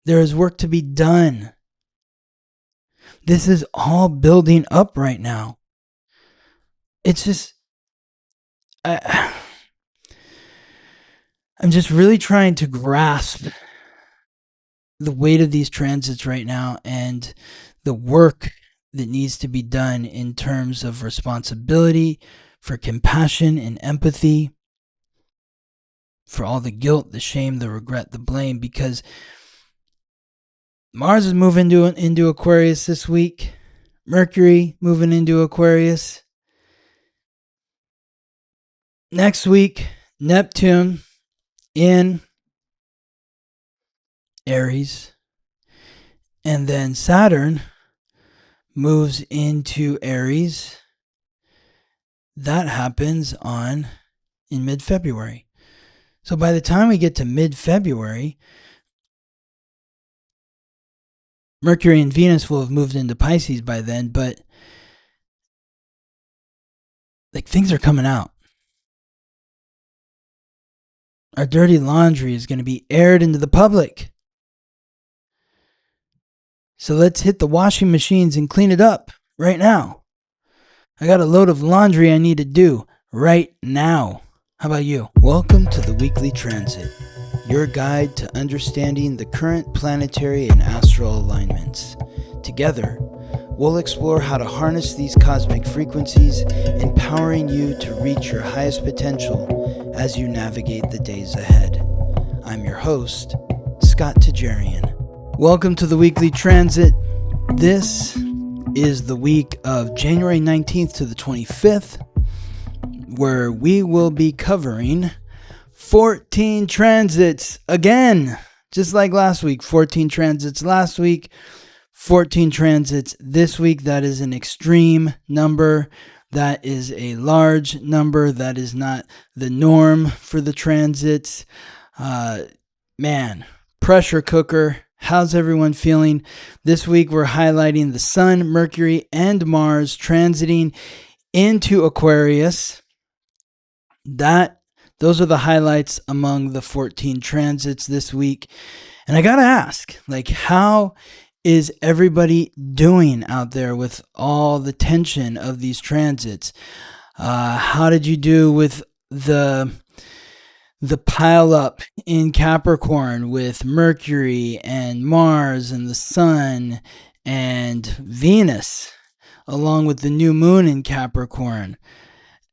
There is work to be done. This is all building up right now. It's just, I'm just really trying to grasp the weight of these transits right now and the work that needs to be done in terms of responsibility, for compassion and empathy, for all the guilt, the shame, the regret, the blame, because Mars is moving into Aquarius this week. Mercury moving into Aquarius. Next week, Neptune in Aries. And then Saturn moves into Aries. That happens in mid-February. So by the time we get to mid-February, Mercury and Venus will have moved into Pisces by then, but things are coming out. Our dirty laundry is going to be aired into the public. So let's hit the washing machines and clean it up right now. I got a load of laundry I need to do right now. How about you? Welcome to the Weekly Transit, your guide to understanding the current planetary and astral alignments. Together, we'll explore how to harness these cosmic frequencies, empowering you to reach your highest potential as you navigate the days ahead. I'm your host, Scott Tajarian. Welcome to the Weekly Transit. This is the week of January 19th to the 25th, where we will be covering 14 transits again, just like last week. 14 transits last week, 14 transits this week. That is an extreme number. That is a large number. That is not the norm for the transits. Man, pressure cooker. How's everyone feeling? This week we're highlighting the Sun, Mercury, and Mars transiting into Aquarius. Those are the highlights among the 14 transits this week. And I gotta ask, how is everybody doing out there with all the tension of these transits? How did you do with the pile up in Capricorn with Mercury and Mars and the Sun and Venus, along with the new moon in Capricorn?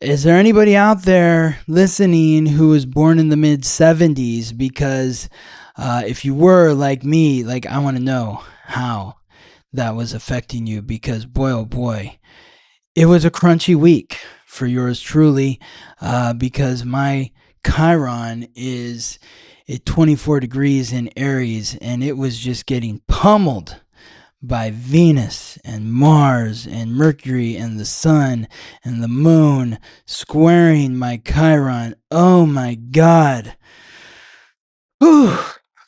Is there anybody out there listening who was born in the mid-70s? Because if you were like me, I want to know how that was affecting you, because boy, oh boy, it was a crunchy week for yours truly, because my Chiron is at 24 degrees in Aries, and it was just getting pummeled by Venus and Mars and Mercury and the Sun and the Moon squaring my Chiron. Oh my God. Whew.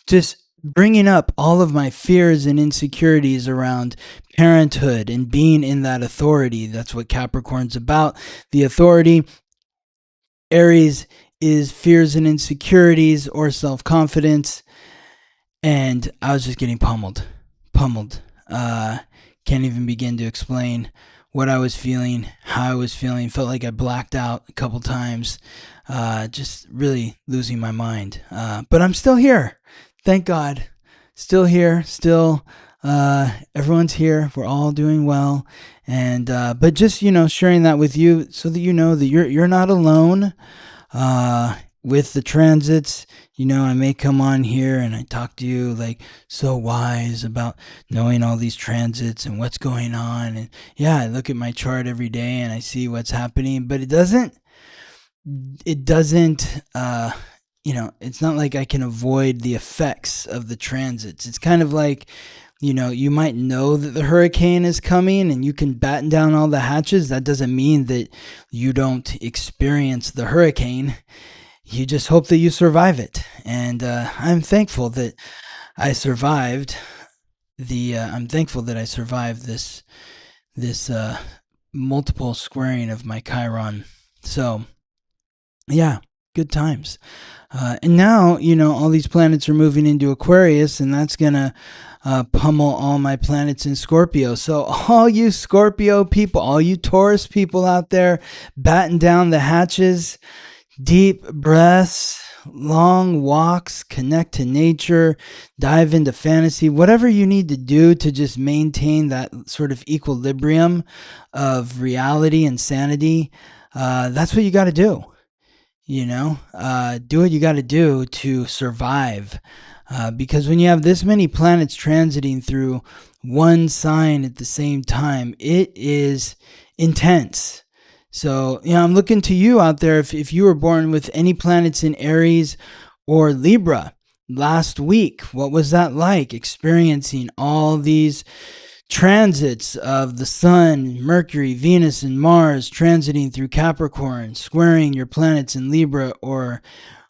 Just bringing up all of my fears and insecurities around parenthood and being in that authority. That's what Capricorn's about, the authority. Aries is fears and insecurities or self-confidence. And I was just getting pummeled. Can't even begin to explain what I was feeling, how I was feeling. Felt like I blacked out a couple times. Just really losing my mind. But I'm still here. Thank God. Still here. Still, everyone's here. We're all doing well. And, but just, sharing that with you so that you know that you're not alone. With the transits, I may come on here and I talk to you so wise about knowing all these transits and what's going on. And yeah, I look at my chart every day and I see what's happening, but it doesn't, it's not like I can avoid the effects of the transits. It's kind of like, you might know that the hurricane is coming and you can batten down all the hatches. That doesn't mean that you don't experience the hurricane. You just hope that you survive it. And I'm thankful that I survived this multiple squaring of my Chiron. So, yeah, good times. And now, all these planets are moving into Aquarius, and that's going to pummel all my planets in Scorpio. So all you Scorpio people, all you Taurus people out there, batten down the hatches, deep breaths, long walks, connect to nature, dive into fantasy, whatever you need to do to just maintain that sort of equilibrium of reality and sanity. That's what you got to do. Do what you got to do to survive. Because when you have this many planets transiting through one sign at the same time, it is intense. So, I'm looking to you out there. If you were born with any planets in Aries or Libra last week, what was that like, experiencing all these transits of the Sun, Mercury, Venus, and Mars transiting through Capricorn, squaring your planets in Libra or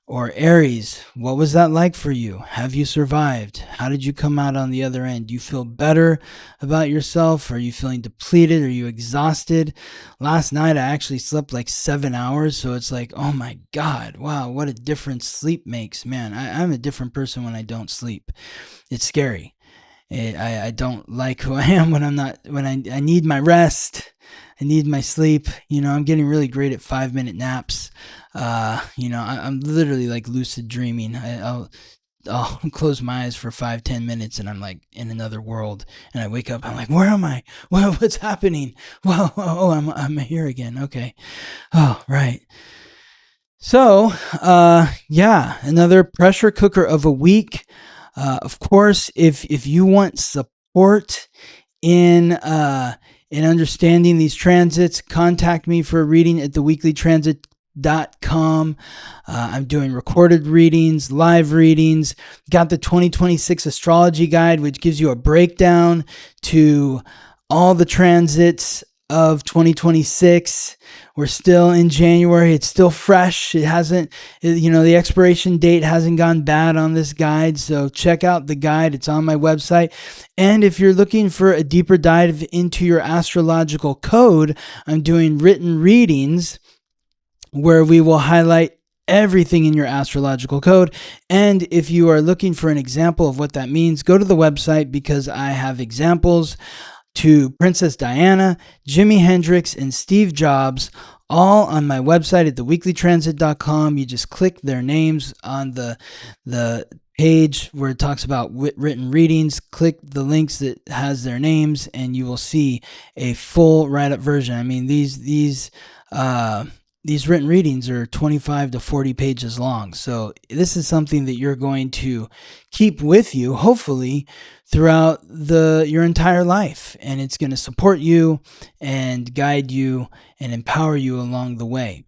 Aries? What was that like for you? Have you survived? How did you come out on the other end? Do you feel better about yourself? Are you feeling depleted? Are you exhausted? Last night I actually slept like 7 hours, so it's like, oh my God, wow, what a difference sleep makes. Man, I'm a different person when I don't sleep. It's scary. I don't like who I am when I need my rest. I need my sleep. I'm getting really great at 5-minute naps. I'm literally like lucid dreaming. I'll close my eyes for 5-10 minutes and I'm like in another world, and I wake up, I'm like, where am I? What's happening? Well, I'm here again. Okay. Oh, right. So, another pressure cooker of a week. Of course, if you want support in understanding these transits, contact me for a reading at theweeklytransit.com. I'm doing recorded readings, live readings. Got the 2026 astrology guide, which gives you a breakdown to all the transits of 2026. We're still in January. It's still fresh. It hasn't, the expiration date hasn't gone bad on this guide. So check out the guide. It's on my website. And if you're looking for a deeper dive into your astrological code, I'm doing written readings where we will highlight everything in your astrological code. And if you are looking for an example of what that means, go to the website, because I have examples to Princess Diana, Jimi Hendrix, and Steve Jobs, all on my website at theweeklytransit.com. You just click their names on the page where it talks about written readings. Click the links that has their names, and you will see a full write-up version. I mean, these written readings are 25 to 40 pages long. So this is something that you're going to keep with you, hopefully, throughout your entire life. And it's going to support you and guide you and empower you along the way.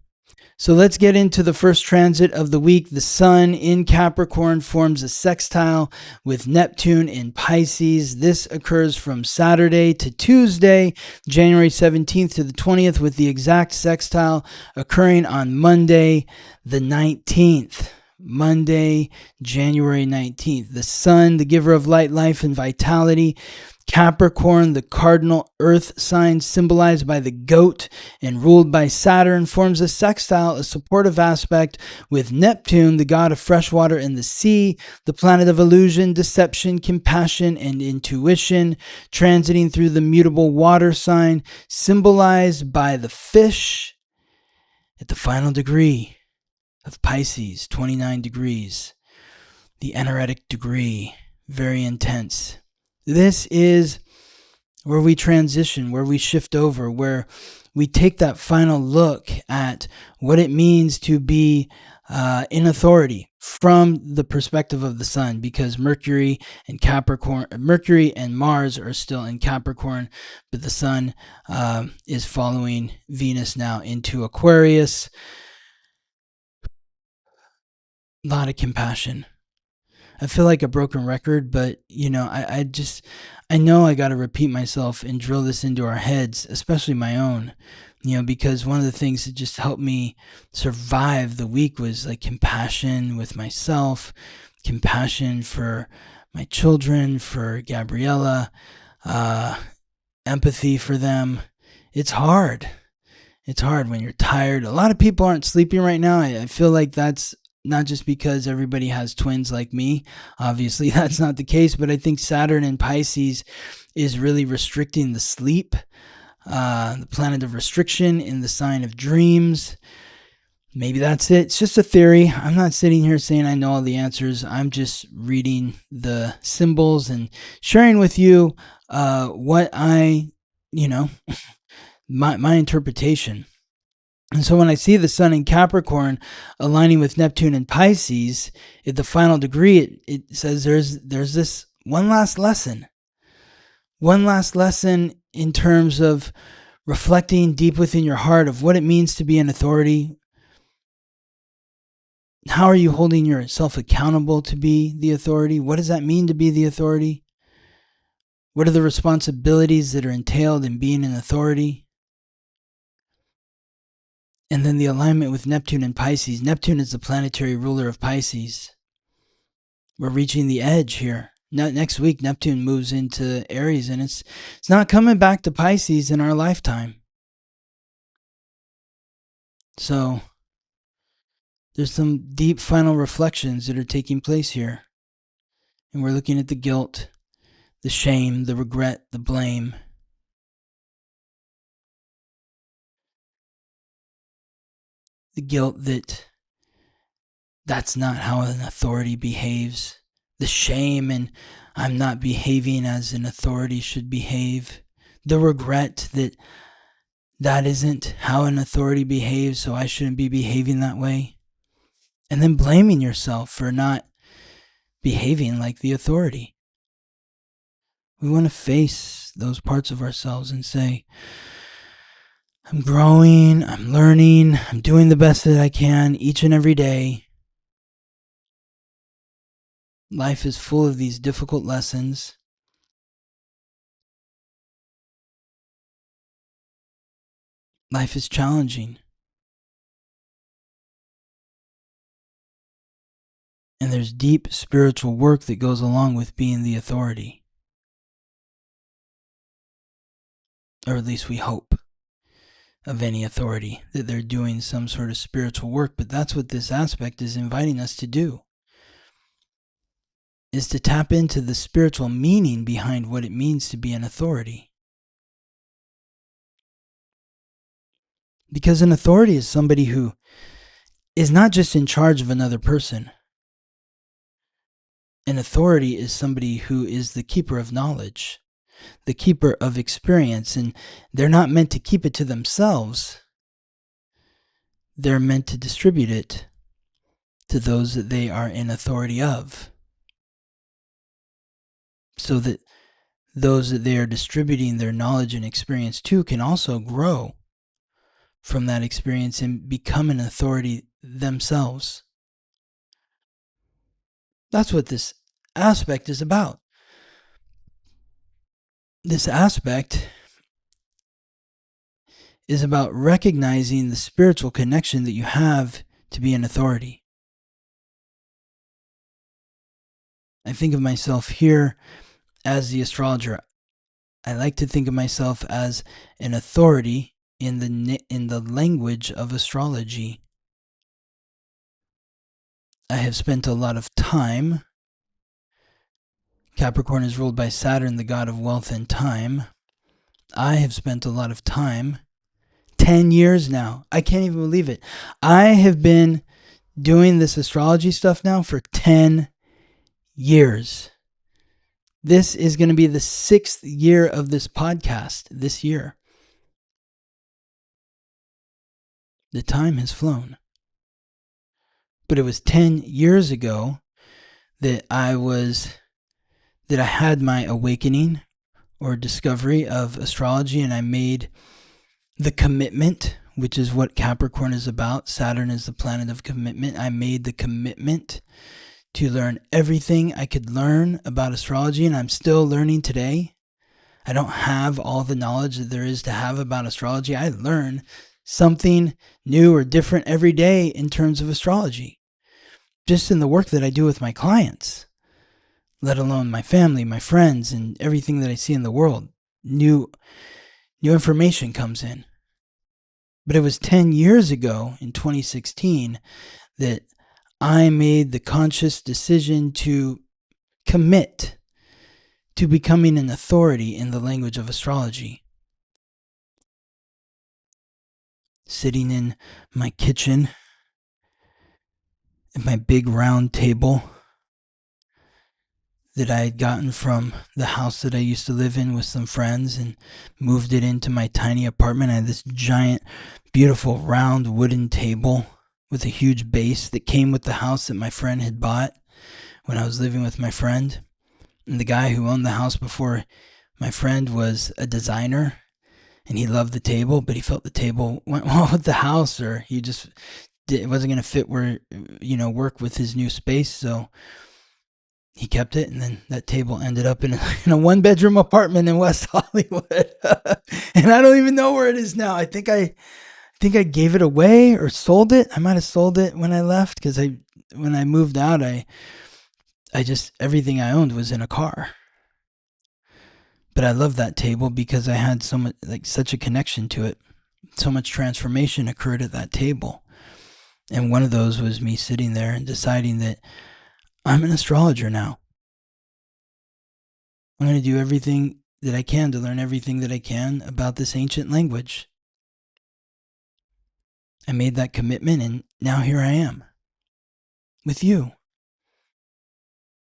So let's get into the first transit of the week. The Sun in Capricorn forms a sextile with Neptune in Pisces. This occurs from Saturday to Tuesday, January 17th to the 20th, with the exact sextile occurring on Monday, the 19th. Monday, January 19th. The Sun, the giver of light, life, and vitality. Capricorn, the cardinal earth sign symbolized by the goat and ruled by Saturn, forms a sextile, a supportive aspect with Neptune, the god of fresh water and the sea, the planet of illusion, deception, compassion, and intuition, transiting through the mutable water sign symbolized by the fish at the final degree of Pisces, 29 degrees, the anaretic degree, very intense. This is where we transition, where we shift over, where we take that final look at what it means to be in authority from the perspective of the Sun, because Mercury and Mars are still in Capricorn, but the Sun is following Venus now into Aquarius. A lot of compassion. I feel like a broken record, but I know I got to repeat myself and drill this into our heads, especially my own, because one of the things that just helped me survive the week was like compassion with myself, compassion for my children, for Gabriella, empathy for them. It's hard. It's hard when you're tired. A lot of people aren't sleeping right now. I feel like that's not just because everybody has twins like me. Obviously, that's not the case, but I think Saturn in Pisces is really restricting the sleep. The planet of restriction in the sign of dreams. Maybe that's it. It's just a theory. I'm not sitting here saying I know all the answers. I'm just reading the symbols and sharing with you what I, my interpretation. And so when I see the sun in Capricorn aligning with Neptune and Pisces at the final degree, it says there's this one last lesson. One last lesson in terms of reflecting deep within your heart of what it means to be an authority. How are you holding yourself accountable to be the authority? What does that mean to be the authority? What are the responsibilities that are entailed in being an authority? And then the alignment with Neptune and Pisces. Neptune is the planetary ruler of Pisces. We're reaching the edge here. Next week, Neptune moves into Aries, and it's not coming back to Pisces in our lifetime. So there's some deep final reflections that are taking place here. And we're looking at the guilt, the shame, the regret, the blame. The guilt that that's not how an authority behaves. The shame and I'm not behaving as an authority should behave. The regret that that isn't how an authority behaves, so I shouldn't be behaving that way. And then blaming yourself for not behaving like the authority. We want to face those parts of ourselves and say, I'm growing, I'm learning, I'm doing the best that I can each and every day. Life is full of these difficult lessons. Life is challenging. And there's deep spiritual work that goes along with being the authority. Or at least we hope of any authority, that they're doing some sort of spiritual work. But that's what this aspect is inviting us to do, is to tap into the spiritual meaning behind what it means to be an authority. Because an authority is somebody who is not just in charge of another person. An authority is somebody who is the keeper of knowledge, the keeper of experience, and they're not meant to keep it to themselves. They're meant to distribute it to those that they are in authority of, so that those that they are distributing their knowledge and experience to can also grow from that experience and become an authority themselves. That's what this aspect is about. This aspect is about recognizing the spiritual connection that you have to be an authority. I think of myself here as the astrologer. I like to think of myself as an authority in the language of astrology. I have spent a lot of time. Capricorn is ruled by Saturn, the god of wealth and time. I have spent a lot of time, 10 years now. I can't even believe it. I have been doing this astrology stuff now for 10 years. This is going to be the 6th year of this podcast this year. The time has flown. But it was 10 years ago that I had my awakening or discovery of astrology, and I made the commitment, which is what Capricorn is about. Saturn is the planet of commitment. I made the commitment to learn everything I could learn about astrology, and I'm still learning today. I don't have all the knowledge that there is to have about astrology. I learn something new or different every day in terms of astrology, just in the work that I do with my clients, let alone my family, my friends, and everything that I see in the world. New information comes in. But it was 10 years ago in 2016 that I made the conscious decision to commit to becoming an authority in the language of astrology. Sitting in my kitchen at my big round table that I had gotten from the house that I used to live in with some friends and moved it into my tiny apartment. I had this giant, beautiful, round wooden table with a huge base that came with the house that my friend had bought when I was living with my friend. And the guy who owned the house before my friend was a designer, and he loved the table, but he felt the table went well with the house, or he just it wasn't going to fit where, work with his new space. So he kept it, and then that table ended up in a one-bedroom apartment in West Hollywood. And I don't even know where it is now. I think I gave it away or sold it. I might have sold it when I left, because when I moved out, I just, everything I owned was in a car. But I love that table because I had so much, such a connection to it. So much transformation occurred at that table. And one of those was me sitting there and deciding that I'm an astrologer now. I'm going to do everything that I can to learn everything that I can about this ancient language. I made that commitment, and now here I am with you.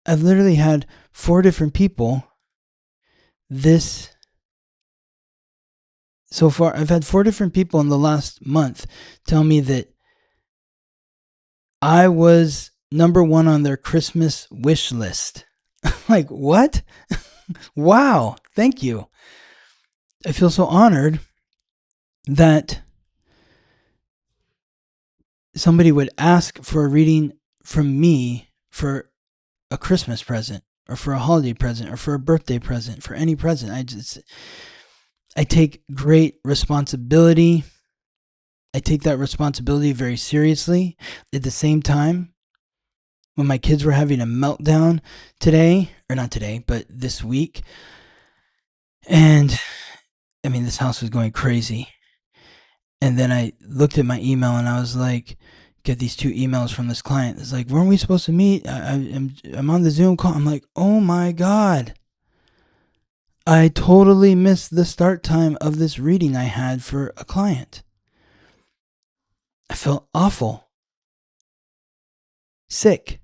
I've literally had 4 different people so far. I've had 4 different people in the last month tell me that I was number 1 on their Christmas wish list. Like, what? Wow. Thank you. I feel so honored that somebody would ask for a reading from me for a Christmas present, or for a holiday present, or for a birthday present, for any present. I take great responsibility. I take that responsibility very seriously. At the same time, when my kids were having a meltdown today, or not today, but this week, and I mean, this house was going crazy. And then I looked at my email and I was like, get these 2 emails from this client. It's like, weren't we supposed to meet? I'm on the Zoom call. I'm like, oh my God. I totally missed the start time of this reading I had for a client. I felt awful. Sick.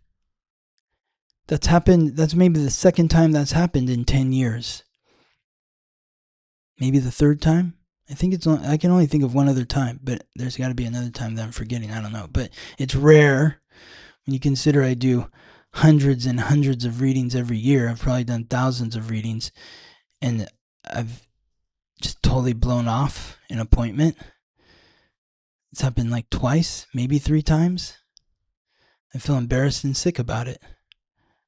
That's happened. That's maybe the 2nd time that's happened in 10 years. Maybe the 3rd time. I can only think of one other time, but there's got to be another time that I'm forgetting. I don't know. But it's rare when you consider I do hundreds and hundreds of readings every year. I've probably done thousands of readings, and I've just totally blown off an appointment. It's happened like twice, maybe 3 times. I feel embarrassed and sick about it.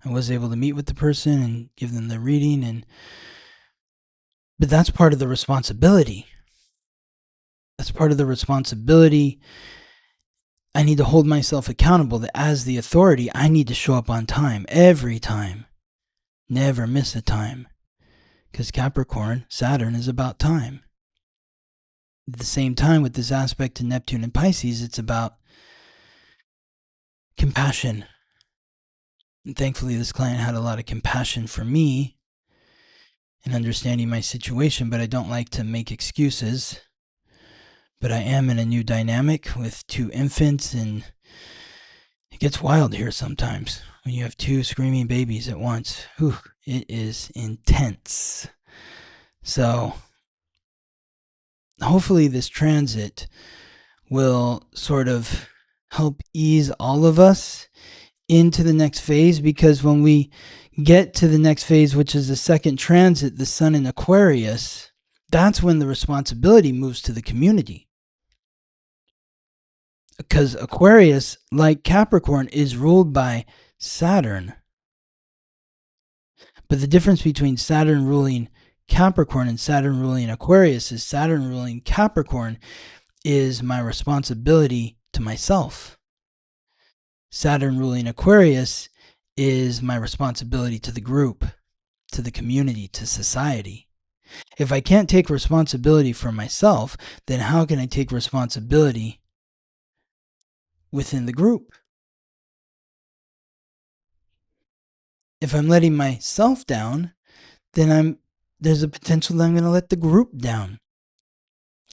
I was able to meet with the person and give them the reading, but that's part of the responsibility. That's part of the responsibility. I need to hold myself accountable that as the authority, I need to show up on time every time. Never miss a time. Because Capricorn, Saturn, is about time. At the same time, with this aspect to Neptune and Pisces, it's about compassion. And thankfully, this client had a lot of compassion for me and understanding my situation, but I don't like to make excuses. But I am in a new dynamic with 2 infants, and it gets wild here sometimes when you have 2 screaming babies at once. Whew, it is intense. So hopefully this transit will sort of help ease all of us into the next phase, because when we get to the next phase, which is the 2nd transit, the Sun in Aquarius, that's when the responsibility moves to the community. Because Aquarius, like Capricorn, is ruled by Saturn. But the difference between Saturn ruling Capricorn and Saturn ruling Aquarius is Saturn ruling Capricorn is my responsibility to myself. Saturn ruling Aquarius is my responsibility to the group, to the community, to society. If I can't take responsibility for myself, then how can I take responsibility within the group? If I'm letting myself down, then there's a potential that I'm going to let the group down.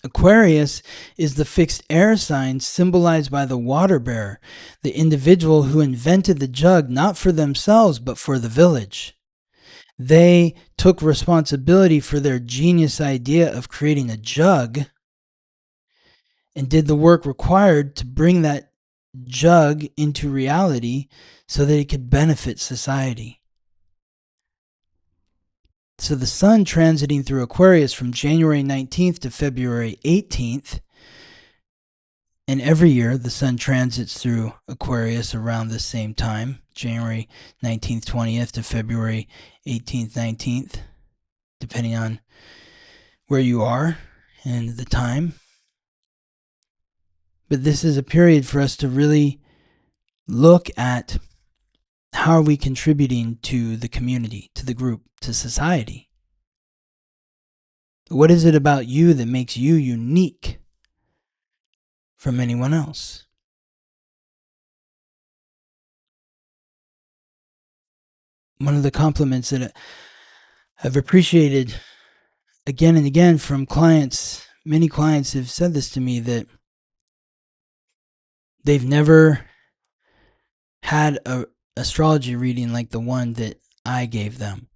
Aquarius is the fixed air sign symbolized by the water bearer, the individual who invented the jug not for themselves but for the village. They took responsibility for their genius idea of creating a jug and did the work required to bring that jug into reality so that it could benefit society. So the sun transiting through Aquarius from January 19th to February 18th, and every year the sun transits through Aquarius around the same time, January 19th, 20th to February 18th, 19th, depending on where you are and the time. But this is a period for us to really look at how are we contributing to the community, to the group, to society. What is it about you that makes you unique from anyone else? One of the compliments that I've appreciated again and again from clients, many clients have said this to me, that they've never had a astrology reading like the one that I gave them.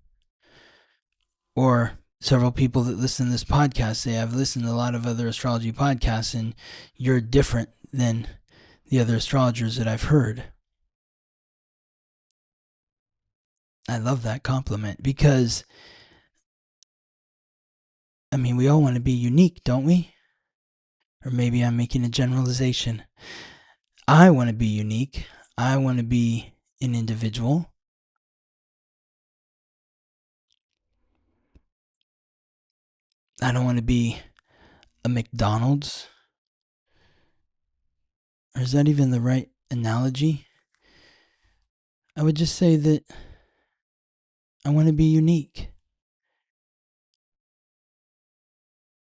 Or several people that listen to this podcast say, I've listened to a lot of other astrology podcasts and you're different than the other astrologers that I've heard. I love that compliment because, I mean, we all want to be unique, don't we? Or maybe I'm making a generalization. I want to be unique. I want to be an individual. I don't want to be a McDonald's. Or is that even the right analogy? I would just say that I want to be unique.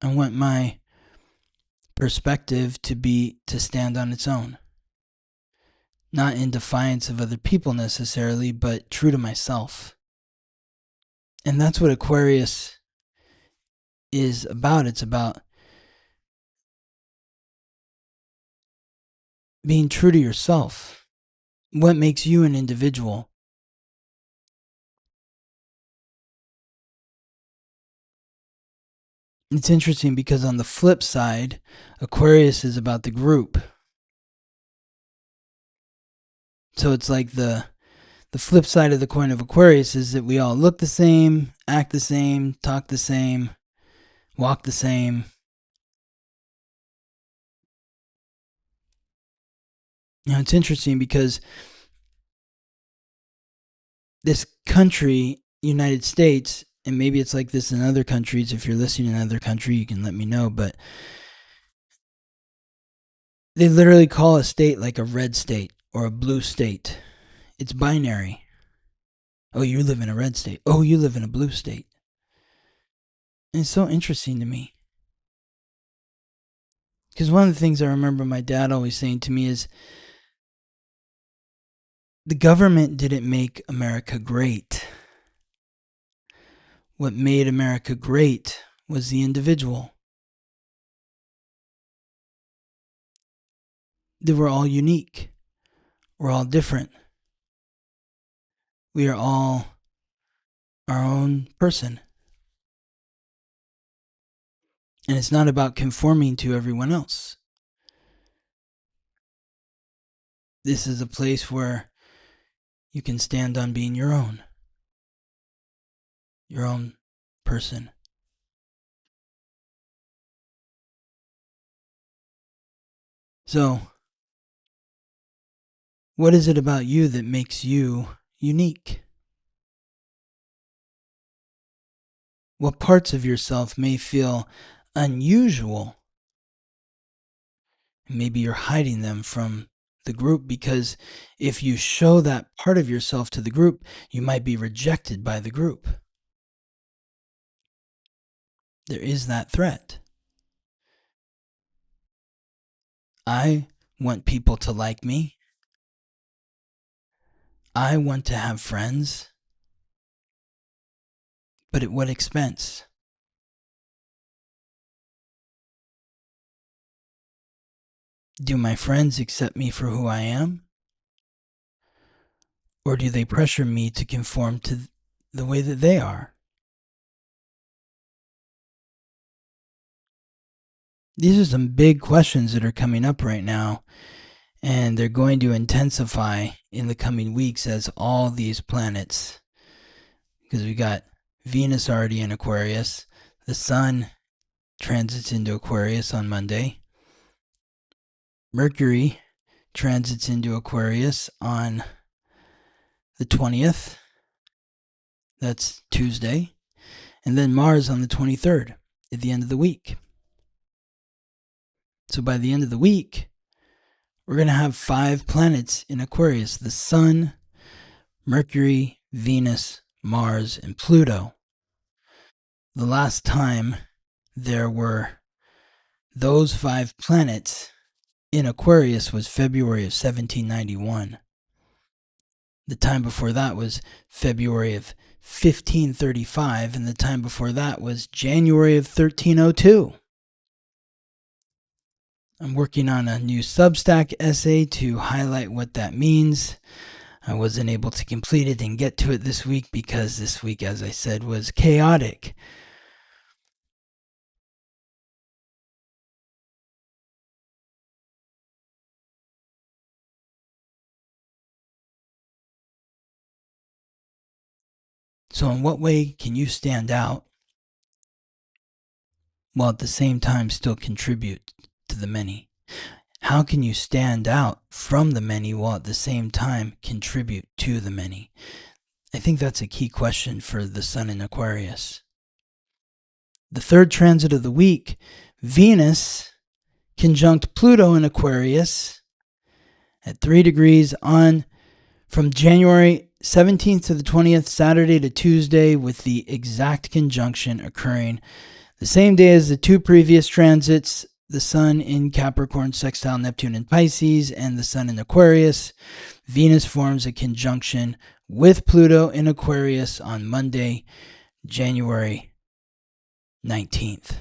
I want my perspective to stand on its own. Not in defiance of other people necessarily, but true to myself. And that's what Aquarius is about. It's about being true to yourself. What makes you an individual? It's interesting because on the flip side, Aquarius is about the group. So it's like the flip side of the coin of Aquarius is that we all look the same, act the same, talk the same, walk the same. You know, it's interesting because this country, United States, and maybe it's like this in other countries. If you're listening in another country, you can let me know. But they literally call a state like a red state or a blue state. It's binary. Oh, you live in a red state. Oh, you live in a blue state. And it's so interesting to me. Because one of the things I remember my dad always saying to me is, the government didn't make America great. What made America great was the individual. They were all unique. We're all different. We are all our own person. And it's not about conforming to everyone else. This is a place where you can stand on being your own person. So, what is it about you that makes you unique? What parts of yourself may feel unusual? Maybe you're hiding them from the group because if you show that part of yourself to the group, you might be rejected by the group. There is that threat. I want people to like me. I want to have friends. But at what expense? Do my friends accept me for who I am? Or do they pressure me to conform to the way that they are? These are some big questions that are coming up right now, and they're going to intensify in the coming weeks as all these planets, because we got Venus already in Aquarius, the Sun transits into Aquarius on Monday, Mercury transits into Aquarius on the 20th, that's Tuesday, and then Mars on the 23rd at the end of the week. So by the end of the week, we're going to have 5 planets in Aquarius: the Sun, Mercury, Venus, Mars, and Pluto. The last time there were those 5 planets in Aquarius was February of 1791. The time before that was February of 1535, and the time before that was January of 1302. I'm working on a new Substack essay to highlight what that means. I wasn't able to complete it and get to it this week because this week, as I said, was chaotic. So in what way can you stand out while at the same time still contribute to the many? How can you stand out from the many while at the same time contribute to the many? I think that's a key question for the Sun in Aquarius. The third transit of the week, Venus conjunct Pluto in Aquarius at 3 degrees on from January 17th to the 20th, Saturday to Tuesday, with the exact conjunction occurring the same day as the 2 previous transits, the Sun in Capricorn, Sextile, Neptune, and Pisces, and the Sun in Aquarius. Venus forms a conjunction with Pluto in Aquarius on Monday, January 19th.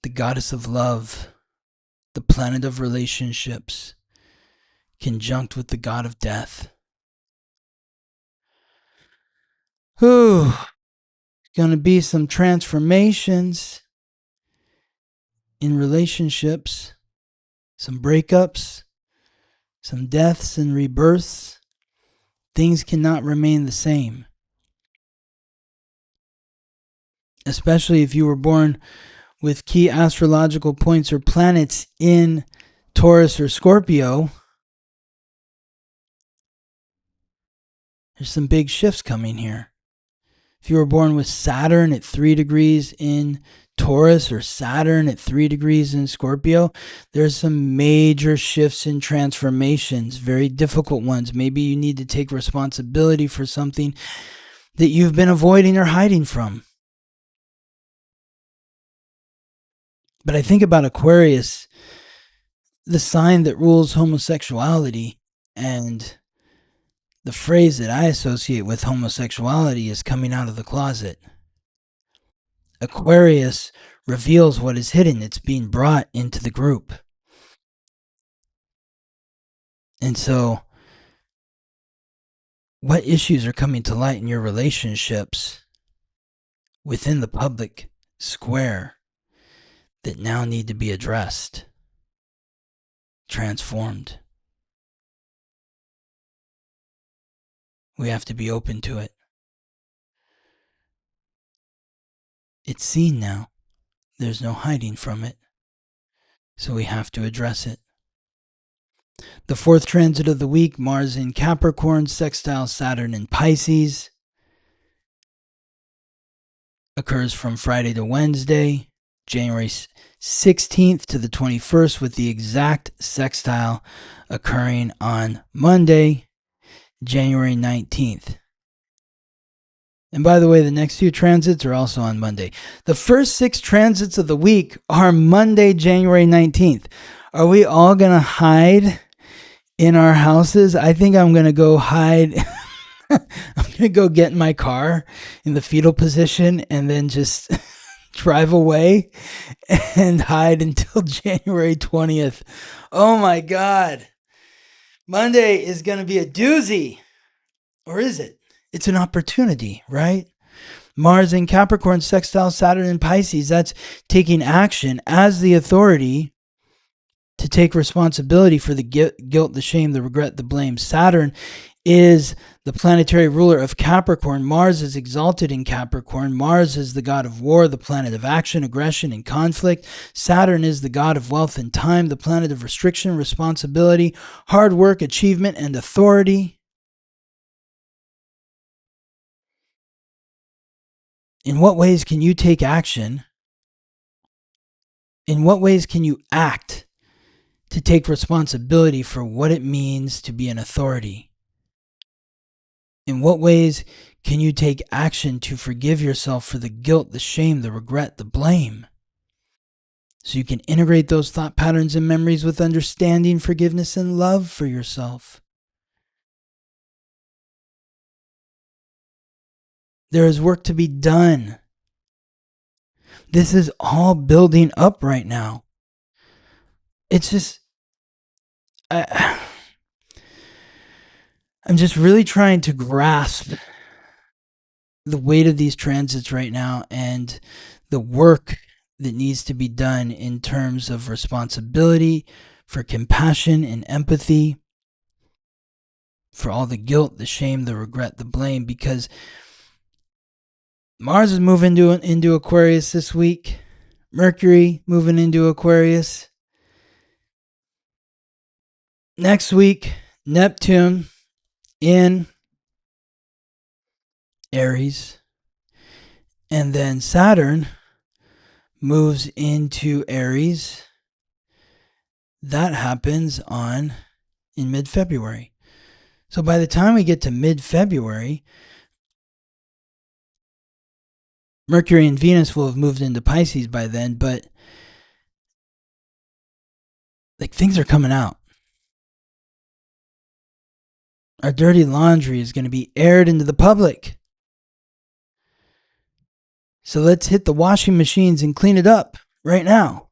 The goddess of love, the planet of relationships, conjunct with the god of death. Whew. Going to be some transformations in relationships, some breakups, some deaths and rebirths. Things cannot remain the same. Especially if you were born with key astrological points or planets in Taurus or Scorpio. There's some big shifts coming here. If you were born with Saturn at 3 degrees in Taurus or Saturn at 3 degrees in Scorpio, there's some major shifts and transformations, very difficult ones. Maybe you need to take responsibility for something that you've been avoiding or hiding from. But I think about Aquarius, the sign that rules homosexuality, and the phrase that I associate with homosexuality is coming out of the closet. Aquarius reveals what is hidden. It's being brought into the group. And so, what issues are coming to light in your relationships within the public square that now need to be addressed, transformed? We have to be open to it. It's seen now. There's no hiding from it. So we have to address it. The fourth transit of the week, Mars in Capricorn, sextile Saturn in Pisces, occurs from Friday to Wednesday, January 16th to the 21st, with the exact sextile occurring on Monday, January 19th. And by the way, the next few transits are also on Monday. The first 6 transits of the week are Monday, January 19th. Are we all going to hide in our houses? I think I'm going to go hide. I'm going to go get in my car in the fetal position and then just drive away and hide until January 20th. Oh my God. Monday is going to be a doozy. Or is it? It's an opportunity, right? Mars in Capricorn, sextile Saturn in Pisces. That's taking action as the authority to take responsibility for the guilt, the shame, the regret, the blame. Saturn is the planetary ruler of Capricorn. Mars is exalted in Capricorn. Mars is the god of war, the planet of action, aggression, and conflict. Saturn is the god of wealth and time, the planet of restriction, responsibility, hard work, achievement, and authority. In what ways can you take action? In what ways can you act to take responsibility for what it means to be an authority? In what ways can you take action to forgive yourself for the guilt, the shame, the regret, the blame? So you can integrate those thought patterns and memories with understanding, forgiveness, and love for yourself. There is work to be done. This is all building up right now. It's just, I'm just really trying to grasp the weight of these transits right now and the work that needs to be done in terms of responsibility, for compassion and empathy, for all the guilt, the shame, the regret, the blame, because Mars is moving into Aquarius this week. Mercury moving into Aquarius. Next week, Neptune in Aries. And then Saturn moves into Aries. That happens in mid-February. So by the time we get to mid-February, Mercury and Venus will have moved into Pisces by then, but things are coming out. Our dirty laundry is going to be aired into the public. So let's hit the washing machines and clean it up right now.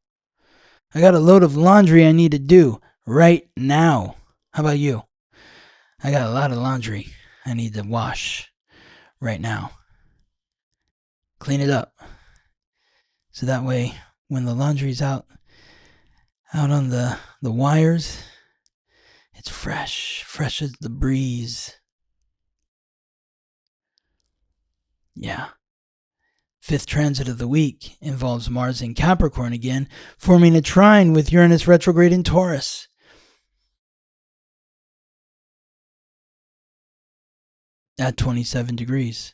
I got a load of laundry I need to do right now. How about you? I got a lot of laundry I need to wash right now. Clean it up. So that way, when the laundry's out on the wires, it's fresh as the breeze. Yeah. 5th transit of the week involves Mars in Capricorn again, forming a trine with Uranus retrograde in Taurus. At 27 degrees.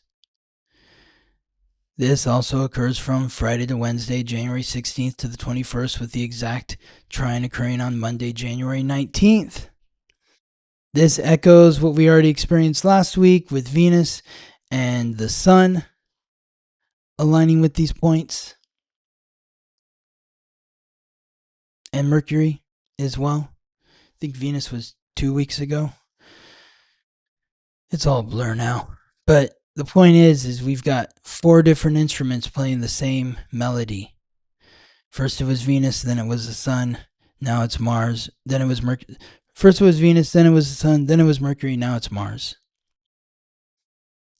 This also occurs from Friday to Wednesday, January 16th to the 21st, with the exact trine occurring on Monday, January 19th. This echoes what we already experienced last week with Venus and the Sun aligning with these points. And Mercury as well. I think Venus was 2 weeks ago. It's all a blur now. But the point is we've got 4 different instruments playing the same melody. First it was Venus, then it was the Sun, now it's Mars, then it was Mercury. First it was Venus, then it was the Sun, then it was Mercury, now it's Mars.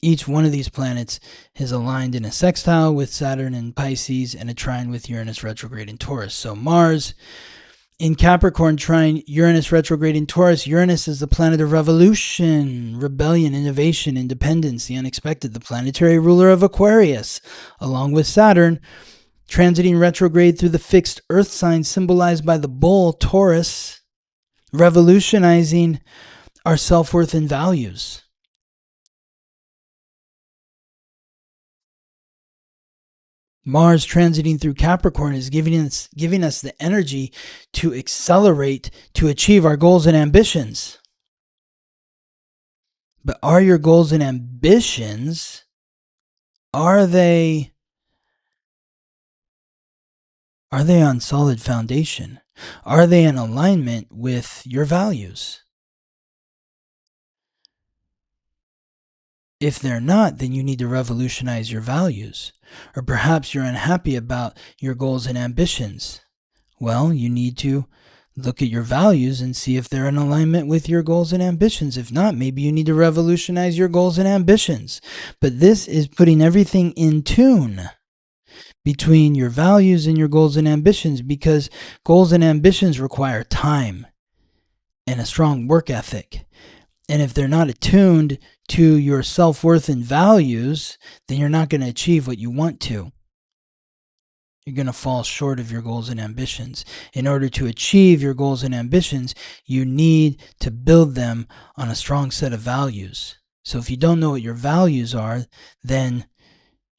Each one of these planets is aligned in a sextile with Saturn in Pisces and a trine with Uranus retrograde in Taurus. So Mars in Capricorn, trine Uranus retrograde in Taurus. Uranus is the planet of revolution, rebellion, innovation, independence, the unexpected, the planetary ruler of Aquarius, along with Saturn, transiting retrograde through the fixed earth sign symbolized by the bull, Taurus, revolutionizing our self-worth and values. Mars transiting through Capricorn is giving us the energy to accelerate to achieve our goals and ambitions. But are your goals and ambitions are they on solid foundation? Are they in alignment with your values? If they're not, then you need to revolutionize your values. Or perhaps you're unhappy about your goals and ambitions. Well, you need to look at your values and see if they're in alignment with your goals and ambitions. If not, maybe you need to revolutionize your goals and ambitions. But this is putting everything in tune between your values and your goals and ambitions, because goals and ambitions require time and a strong work ethic. And if they're not attuned to your self-worth and values, then you're not going to achieve what you want to. You're going to fall short of your goals and ambitions. In order to achieve your goals and ambitions, you need to build them on a strong set of values. So if you don't know what your values are, then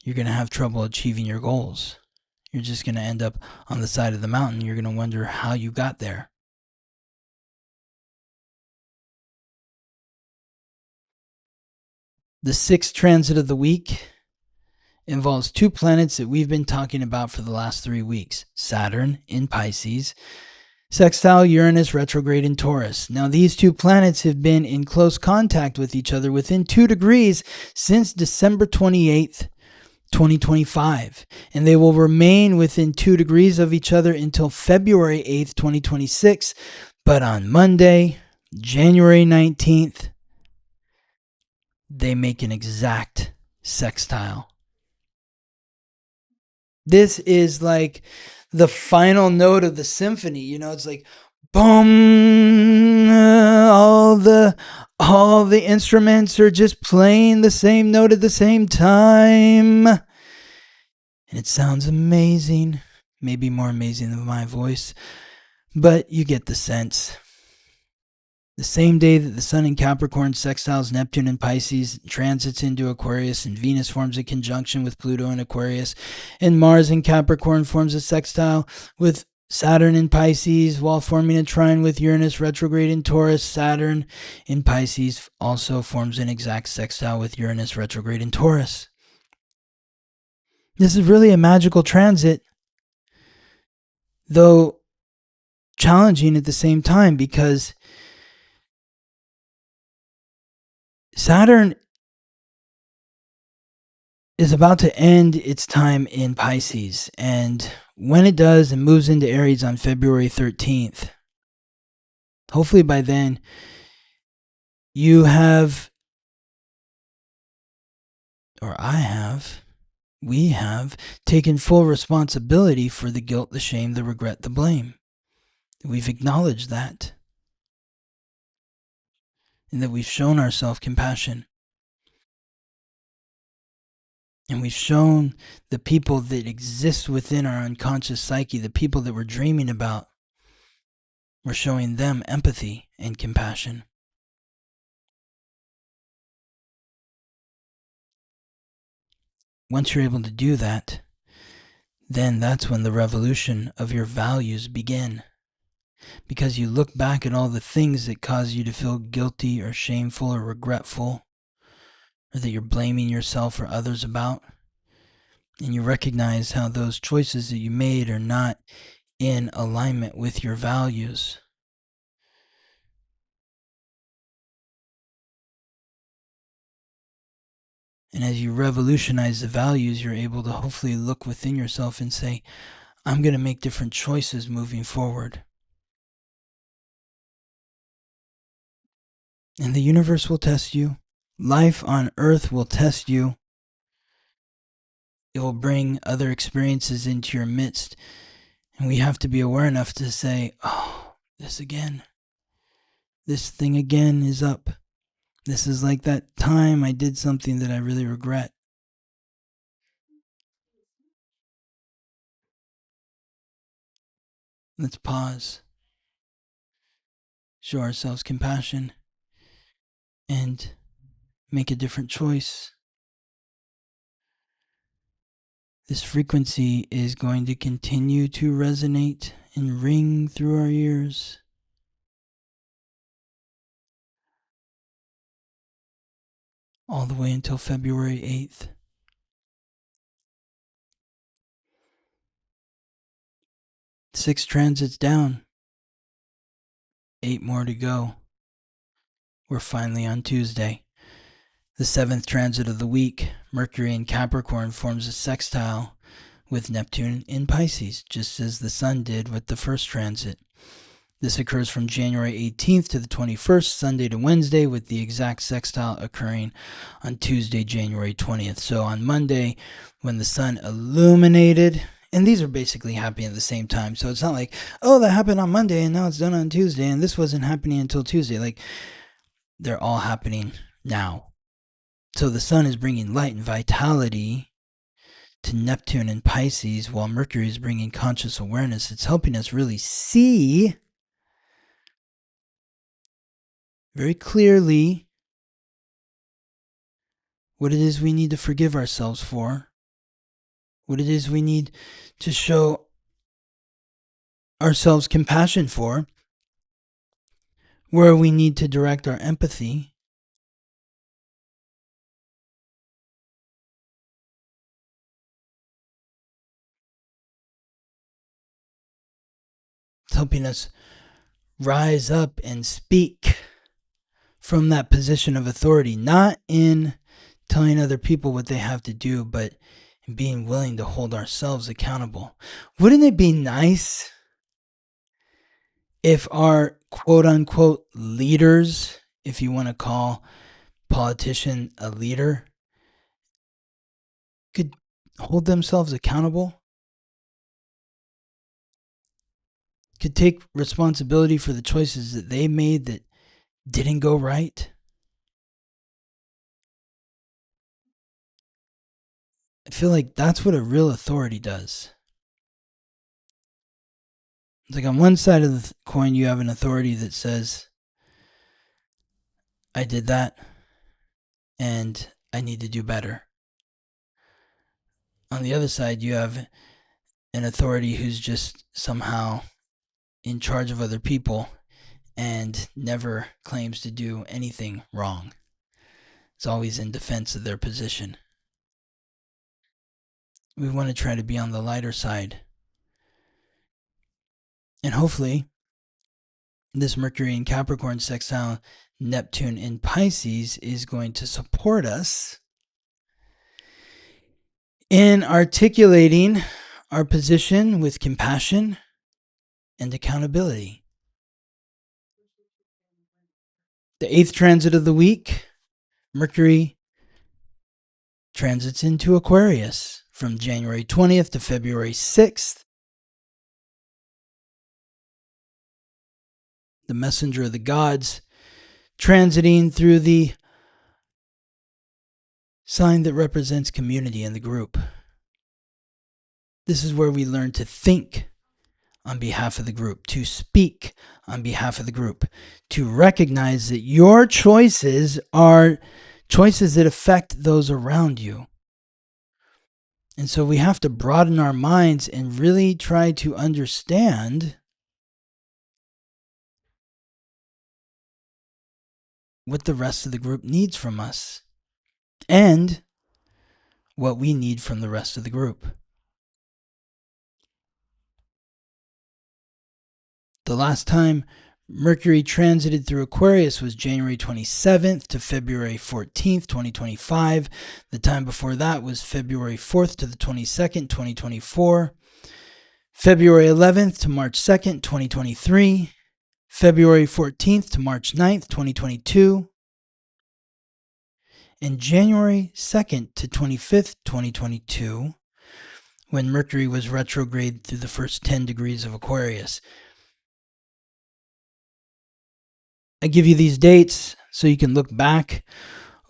you're going to have trouble achieving your goals. You're just going to end up on the side of the mountain. You're going to wonder how you got there. The sixth transit of the week involves two planets that we've been talking about for the last 3 weeks. Saturn in Pisces, Sextile Uranus retrograde in Taurus. Now these two planets have been in close contact with each other within 2 degrees since December 28th, 2025. And they will remain within 2 degrees of each other until February 8th, 2026. But on Monday, January 19th, they make an exact sextile. This is like the final note of the symphony. You know, it's like boom, all the instruments are just playing the same note at the same time. And it sounds amazing. Maybe more amazing than my voice, but you get the sense. The same day that the Sun in Capricorn sextiles Neptune and Pisces, transits into Aquarius, and Venus forms a conjunction with Pluto in Aquarius, and Mars in Capricorn forms a sextile with Saturn in Pisces, while forming a trine with Uranus retrograde in Taurus. Saturn in Pisces also forms an exact sextile with Uranus retrograde in Taurus. This is really a magical transit, though challenging at the same time, because Saturn is about to end its time in Pisces, and when it does and moves into Aries on February 13th, hopefully by then you have, or I have, we have taken full responsibility for the guilt, the shame, the regret, the blame. We've acknowledged that, and that we've shown ourselves compassion. And we've shown the people that exist within our unconscious psyche, the people that we're dreaming about, we're showing them empathy and compassion. Once you're able to do that, then that's when the revolution of your values begin. Because you look back at all the things that cause you to feel guilty or shameful or regretful, or that you're blaming yourself or others about, and you recognize how those choices that you made are not in alignment with your values. And as you revolutionize the values, you're able to hopefully look within yourself and say, I'm going to make different choices moving forward. And the universe will test you. Life on Earth will test you. It will bring other experiences into your midst. And we have to be aware enough to say, oh, this again. This thing again is up. This is like that time I did something that I really regret. Let's pause. Show ourselves compassion. And make a different choice. This frequency is going to continue to resonate and ring through our ears. All the way until February 8th. 6 transits down. 8 more to go. We're finally on Tuesday. The 7th transit of the week, Mercury in Capricorn forms a sextile with Neptune in Pisces, just as the Sun did with the first transit. This occurs from January 18th to the 21st, Sunday to Wednesday, with the exact sextile occurring on Tuesday, January 20th. So on Monday, when the Sun illuminated, and these are basically happening at the same time. So it's not like, oh, that happened on Monday and now it's done on Tuesday, and this wasn't happening until Tuesday. Like, they're all happening now. So the Sun is bringing light and vitality to Neptune and Pisces, while Mercury is bringing conscious awareness. It's helping us really see very clearly what it is we need to forgive ourselves for, what it is we need to show ourselves compassion for, where we need to direct our empathy. It's helping us rise up and speak from that position of authority, not in telling other people what they have to do, but in being willing to hold ourselves accountable. Wouldn't it be nice if our quote-unquote leaders, if you want to call politician a leader, could hold themselves accountable, could take responsibility for the choices that they made that didn't go right? I feel like that's what a real authority does. It's like on one side of the coin, you have an authority that says, I did that and I need to do better. On the other side, you have an authority who's just somehow in charge of other people and never claims to do anything wrong. It's always in defense of their position. We want to try to be on the lighter side. And hopefully, this Mercury in Capricorn sextile Neptune in Pisces is going to support us in articulating our position with compassion and accountability. The 8th transit of the week, Mercury transits into Aquarius from January 20th to February 6th. The messenger of the gods transiting through the sign that represents community in the group. This is where we learn to think on behalf of the group, to speak on behalf of the group, to recognize that your choices are choices that affect those around you. And so we have to broaden our minds and really try to understand what the rest of the group needs from us and what we need from the rest of the group. The last time Mercury transited through Aquarius was January 27th to February 14th, 2025. The time before that was February 4th to the 22nd, 2024. February 11th to March 2nd, 2023. February 14th to March 9th, 2022. And January 2nd to 25th, 2022, when Mercury was retrograde through the first 10 degrees of Aquarius. I give you these dates so you can look back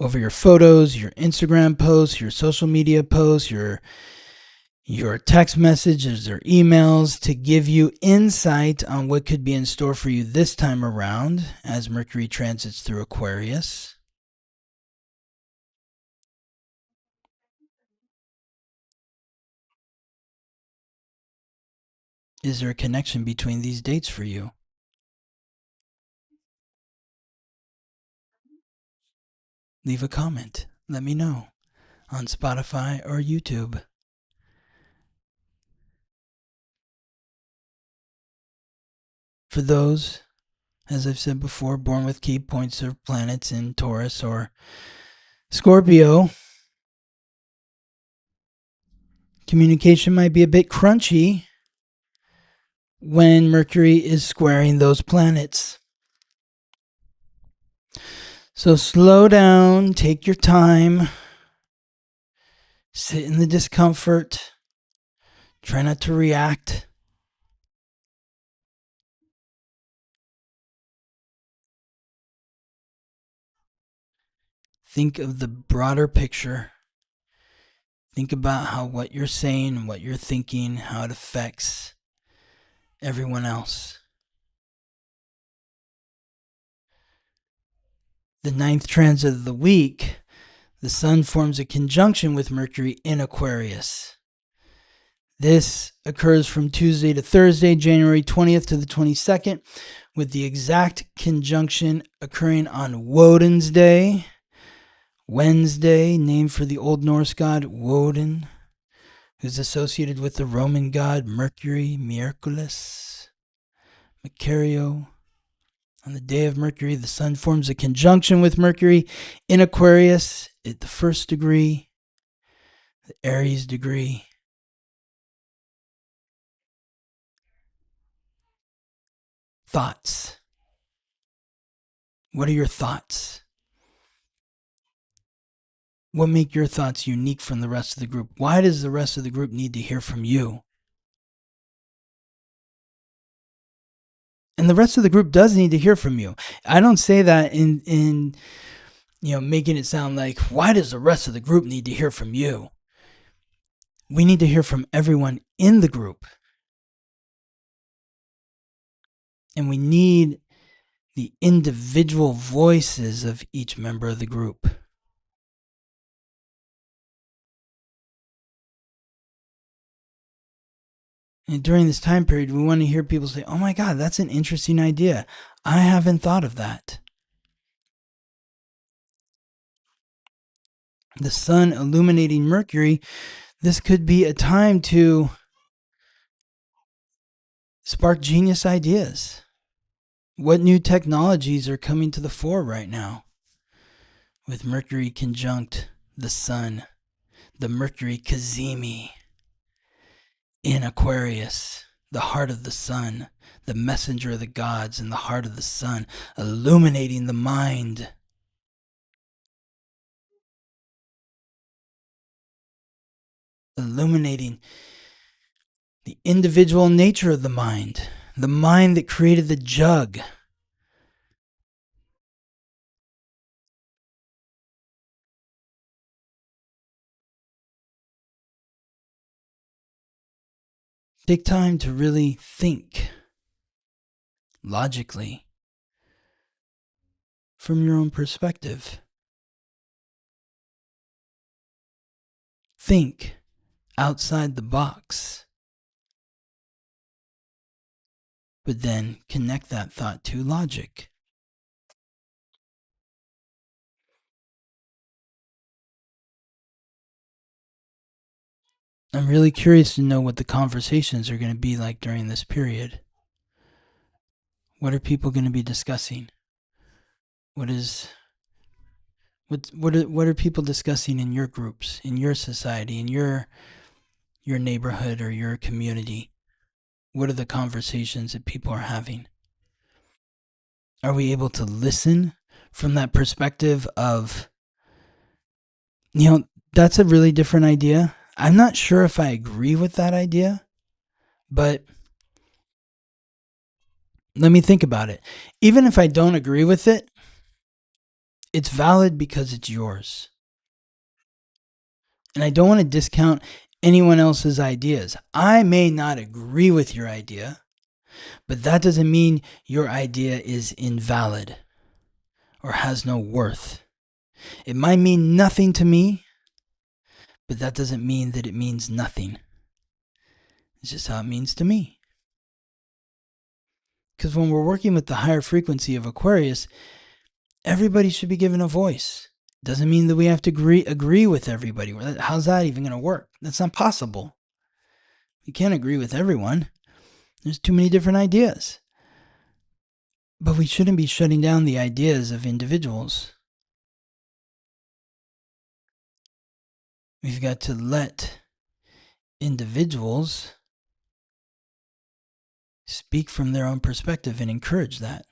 over your photos, your Instagram posts, your social media posts, your text messages or emails to give you insight on what could be in store for you this time around as Mercury transits through Aquarius. Is there a connection between these dates for you? Leave a comment. Let me know on Spotify or YouTube. for those, as I've said before, born with key points of planets in Taurus or Scorpio, communication might be a bit crunchy when Mercury is squaring those planets. So slow down, take your time, sit in the discomfort, try not to react. Think of the broader picture. Think about how what you're saying and what you're thinking, how it affects everyone else. The 9th transit of the week, the Sun forms a conjunction with Mercury in Aquarius. This occurs from Tuesday to Thursday, January 20th to the 22nd, with the exact conjunction occurring on Woden's Day, Wednesday, named for the Old Norse god Woden, who's associated with the Roman god Mercury, Miraculous, Mercurio. On the day of Mercury, the Sun forms a conjunction with Mercury in Aquarius at the 1st degree, the Aries degree. Thoughts. What are your thoughts? What make your thoughts unique from the rest of the group? Why does the rest of the group need to hear from you? And the rest of the group does need to hear from you. I don't say that in making it sound like, why does the rest of the group need to hear from you? We need to hear from everyone in the group. And we need the individual voices of each member of the group. And during this time period, we want to hear people say, oh my God, that's an interesting idea. I haven't thought of that. The Sun illuminating Mercury, this could be a time to spark genius ideas. What new technologies are coming to the fore right now? With Mercury conjunct the Sun, the Mercury Cazimi in Aquarius, the heart of the Sun, the messenger of the gods in the heart of the Sun, illuminating the mind. Illuminating the individual nature of the mind that created the jug. Take time to really think logically from your own perspective. Think outside the box. But then connect that thought to logic. I'm really curious to know what the conversations are going to be like during this period. What are people going to be discussing? What are people discussing in your groups, in your society, in your neighborhood or your community? What are the conversations that people are having? Are we able to listen from that perspective of, that's a really different idea. I'm not sure if I agree with that idea, but let me think about it. Even if I don't agree with it, it's valid because it's yours. And I don't want to discount anyone else's ideas. I may not agree with your idea, but that doesn't mean your idea is invalid or has no worth. It might mean nothing to me, but that doesn't mean that it means nothing. It's just how it means to me. Because when we're working with the higher frequency of Aquarius, everybody should be given a voice. Doesn't mean that we have to agree with everybody. How's that even going to work? That's not possible. You can't agree with everyone. There's too many different ideas. But we shouldn't be shutting down the ideas of individuals. We've got to let individuals speak from their own perspective and encourage that.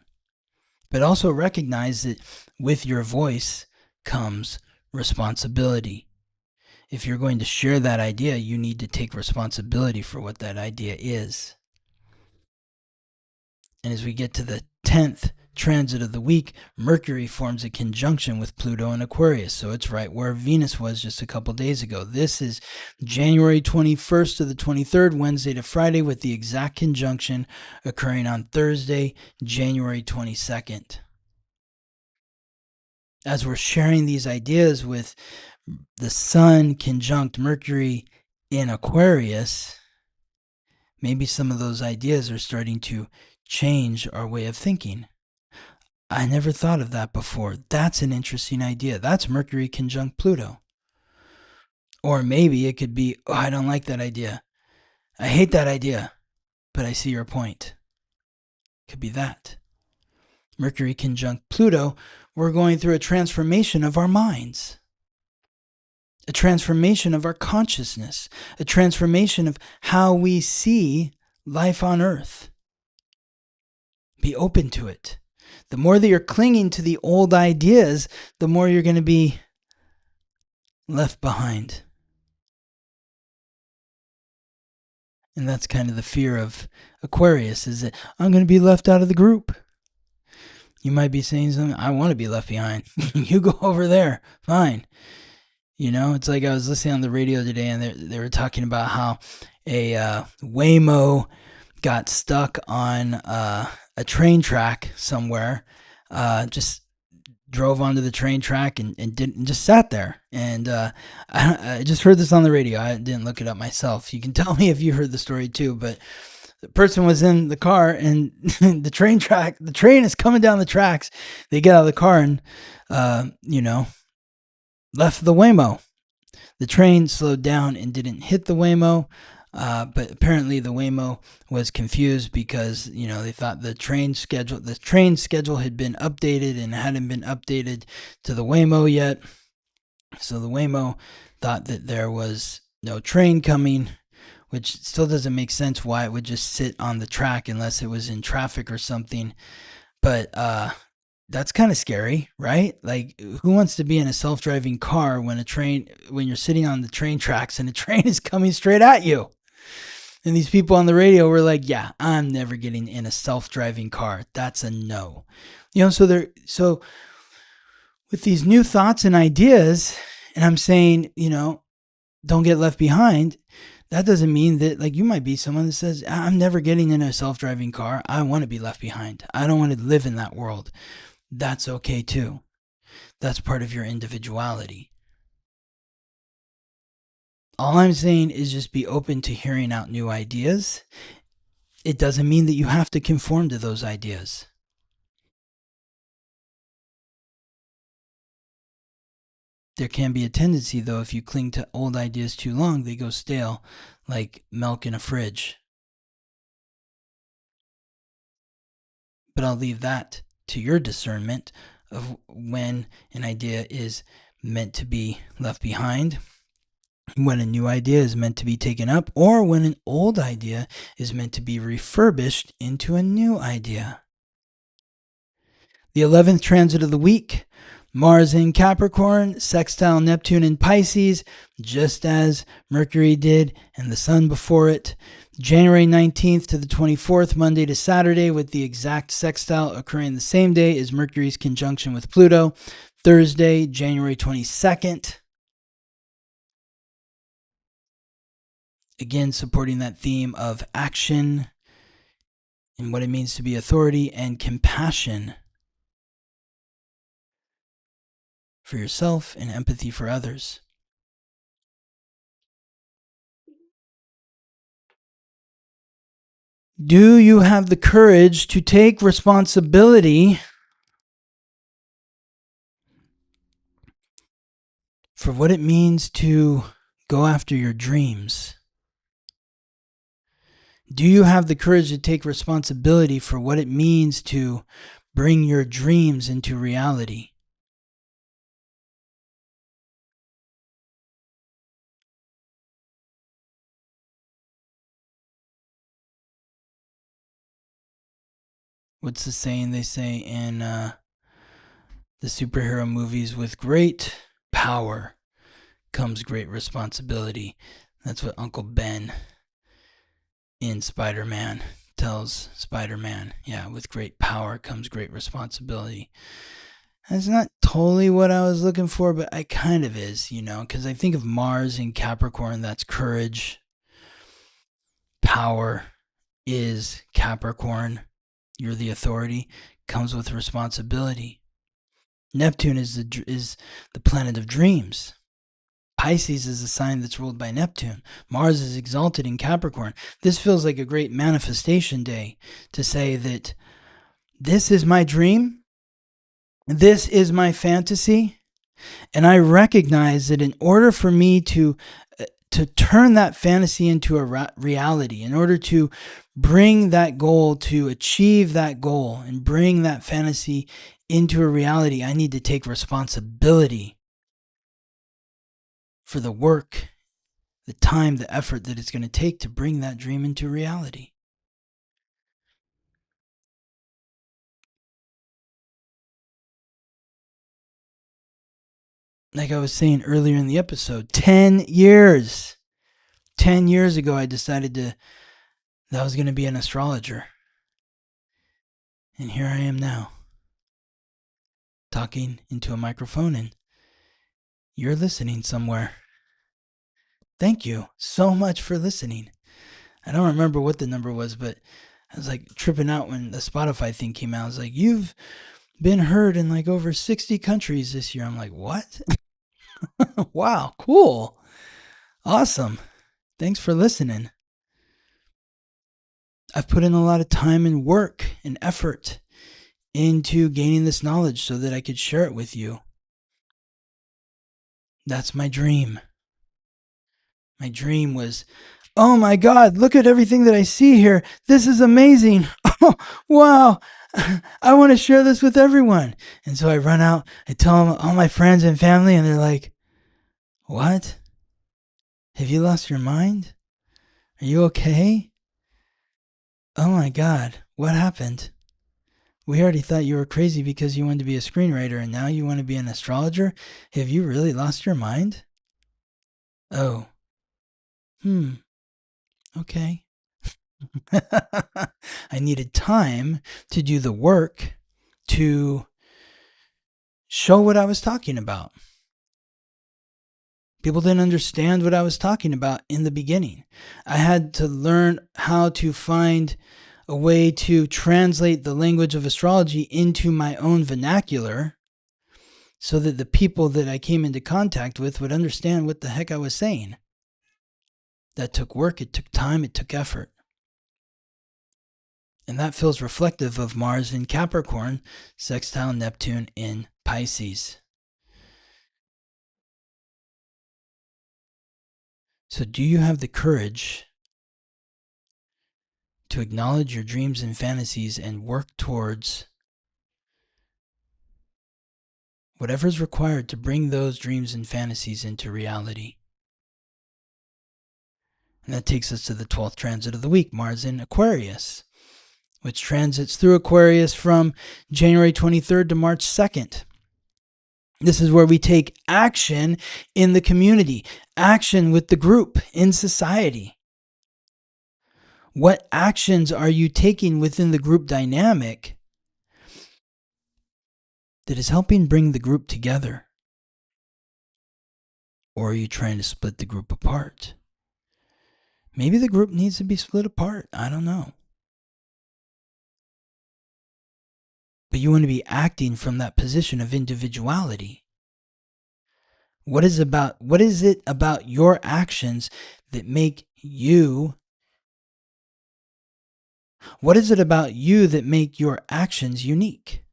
But also recognize that with your voice comes responsibility. If you're going to share that idea, you need to take responsibility for what that idea is. And as we get to the 10th transit of the week, Mercury forms a conjunction with Pluto in Aquarius. So it's right where Venus was just a couple days ago. This is January 21st to the 23rd, Wednesday to Friday, with the exact conjunction occurring on Thursday, January 22nd. As we're sharing these ideas with the Sun conjunct Mercury in Aquarius, maybe some of those ideas are starting to change our way of thinking. I never thought of that before. That's an interesting idea. That's Mercury conjunct Pluto. Or maybe it could be, oh, I don't like that idea. I hate that idea, but I see your point. Could be that. Mercury conjunct Pluto, we're going through a transformation of our minds. A transformation of our consciousness. A transformation of how we see life on Earth. Be open to it. The more that you're clinging to the old ideas, the more you're going to be left behind. And that's kind of the fear of Aquarius, is that I'm going to be left out of the group. You might be saying something, I want to be left behind. You go over there. Fine. You know, it's like I was listening on the radio today and they were talking about how a Waymo got stuck on a train track somewhere, just drove onto the train track and just sat there. And I just heard this on the radio. I didn't look it up myself. You can tell me if you heard the story too, but the person was in the car and the train is coming down the tracks. They get out of the car and, left the Waymo. The train slowed down and didn't hit the Waymo. But apparently the Waymo was confused because, they thought the train schedule had been updated and hadn't been updated to the Waymo yet. So the Waymo thought that there was no train coming, which still doesn't make sense why it would just sit on the track unless it was in traffic or something. But that's kind of scary, right? Like, who wants to be in a self-driving car when you're sitting on the train tracks and a train is coming straight at you? And these people on the radio were like, yeah, I'm never getting in a self-driving car. That's a no. So with these new thoughts and ideas, and I'm saying, don't get left behind, that doesn't mean that, like, you might be someone that says, I'm never getting in a self-driving car. I want to be left behind. I don't want to live in that world. That's okay too. That's part of your individuality. All I'm saying is just be open to hearing out new ideas. It doesn't mean that you have to conform to those ideas. There can be a tendency, though, if you cling to old ideas too long, they go stale, like milk in a fridge. But I'll leave that to your discernment of when an idea is meant to be left behind, when a new idea is meant to be taken up, or when an old idea is meant to be refurbished into a new idea. The 11th transit of the week, Mars in Capricorn, sextile Neptune in Pisces, just as Mercury did and the Sun before it. January 19th to the 24th, Monday to Saturday, with the exact sextile occurring the same day as Mercury's conjunction with Pluto. Thursday, January 22nd. Again, supporting that theme of action and what it means to be authority and compassion for yourself and empathy for others. Do you have the courage to take responsibility for what it means to go after your dreams? Do you have the courage to take responsibility for what it means to bring your dreams into reality? What's the saying they say in the superhero movies? With great power comes great responsibility. That's what Uncle Ben in Spider-Man tells Spider-Man. Yeah, with great power comes great responsibility. That's not totally what I was looking for, but it kind of is, because I think of Mars in Capricorn, that's courage. Power is Capricorn. You're the authority. Comes with responsibility. Neptune is the planet of dreams. Pisces is a sign that's ruled by Neptune. Mars is exalted in Capricorn. This feels like a great manifestation day to say that this is my dream, this is my fantasy, and I recognize that in order for me to turn that fantasy into a reality, in order to bring that goal, to achieve that goal, and bring that fantasy into a reality, I need to take responsibility for the work, the time, the effort that it's going to take to bring that dream into reality. Like I was saying earlier in the episode, 10 years. 10 years ago, I decided that I was going to be an astrologer. And here I am now, talking into a microphone, and you're listening somewhere. Thank you so much for listening. I don't remember what the number was, but I was like tripping out when the Spotify thing came out. I was like, you've been heard in like over 60 countries this year. I'm like, what? Wow, cool. Awesome. Thanks for listening. I've put in a lot of time and work and effort into gaining this knowledge so that I could share it with you. That's my dream. My dream was, oh my God, look at everything that I see here. This is amazing. Oh, wow. I want to share this with everyone. And so I run out, I tell them, all my friends and family, and they're like, what? Have you lost your mind? Are you okay? Oh my God, what happened? We already thought you were crazy because you wanted to be a screenwriter, and now you want to be an astrologer? Have you really lost your mind? Oh. Okay. I needed time to do the work to show what I was talking about. People didn't understand what I was talking about in the beginning. I had to learn how to find a way to translate the language of astrology into my own vernacular so that the people that I came into contact with would understand what the heck I was saying. That took work, it took time, it took effort. And that feels reflective of Mars in Capricorn, sextile Neptune in Pisces. So do you have the courage to acknowledge your dreams and fantasies and work towards whatever is required to bring those dreams and fantasies into reality? And that takes us to the 12th transit of the week, Mars in Aquarius, which transits through Aquarius from January 23rd to March 2nd. This is where we take action in the community, action with the group, in society. What actions are you taking within the group dynamic that is helping bring the group together? Or are you trying to split the group apart? Maybe the group needs to be split apart. I don't know. But you want to be acting from that position of individuality. What is it about your actions that make you? What is it about you that make your actions unique?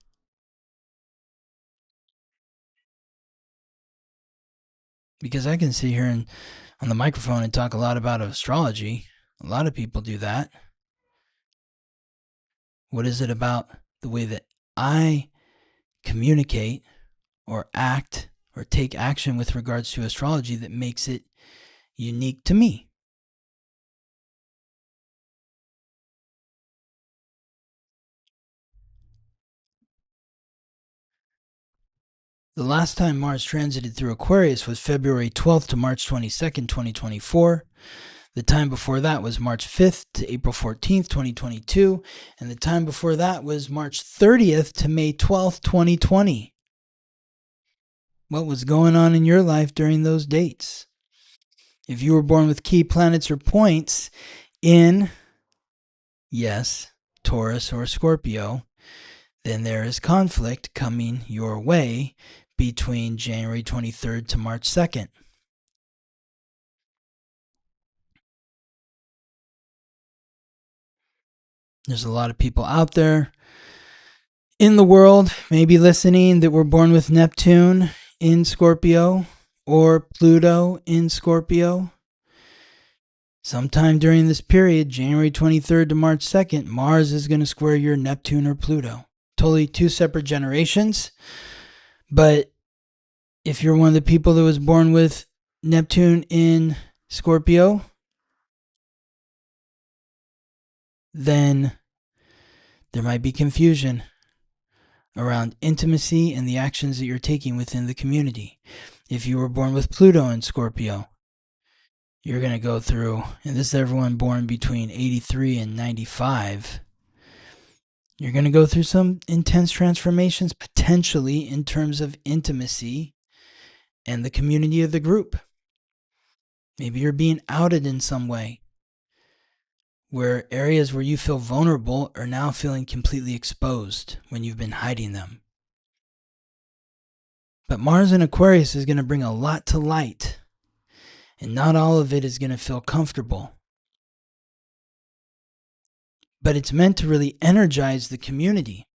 Because I can sit here on the microphone and talk a lot about astrology, A lot of people do that. What is it about the way that I communicate or act or take action with regards to astrology that makes it unique to me? The last time Mars transited through Aquarius was February 12th to March 22nd, 2024. The time before that was March 5th to April 14th, 2022. And the time before that was March 30th to May 12th, 2020. What was going on in your life during those dates? If you were born with key planets or points in, yes, Taurus or Scorpio, then there is conflict coming your way between January 23rd to March 2nd. There's a lot of people out there in the world, maybe listening, that were born with Neptune in Scorpio or Pluto in Scorpio. Sometime during this period, January 23rd to March 2nd, Mars is going to square your Neptune or Pluto. Totally two separate generations. But if you're one of the people that was born with Neptune in Scorpio, then there might be confusion around intimacy and the actions that you're taking within the community. If you were born with Pluto in Scorpio, you're going to go through, and this is everyone born between 83 and 95, you're going to go through some intense transformations, potentially in terms of intimacy and the community of the group. Maybe you're being outed in some way, where areas where you feel vulnerable are now feeling completely exposed when you've been hiding them. But Mars in Aquarius is going to bring a lot to light, and not all of it is going to feel comfortable. But it's meant to really energize the community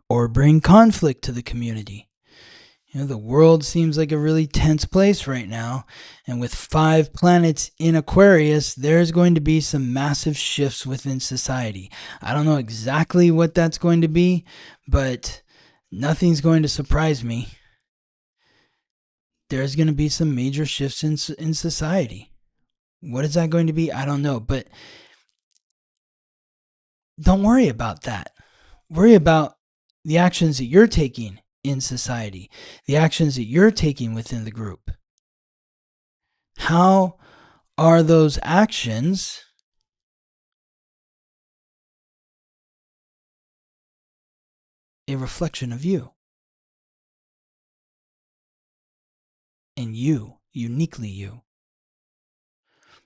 or bring conflict to the community. You know, the world seems like a really tense place right now, and with 5 planets in Aquarius, there's going to be some massive shifts within society. I don't know exactly what that's going to be, but nothing's going to surprise me. There's going to be some major shifts in society. What is that going to be? I don't know, but don't worry about that. Worry about the actions that you're taking in society, the actions that you're taking within the group. How are those actions a reflection of you? And you, uniquely you.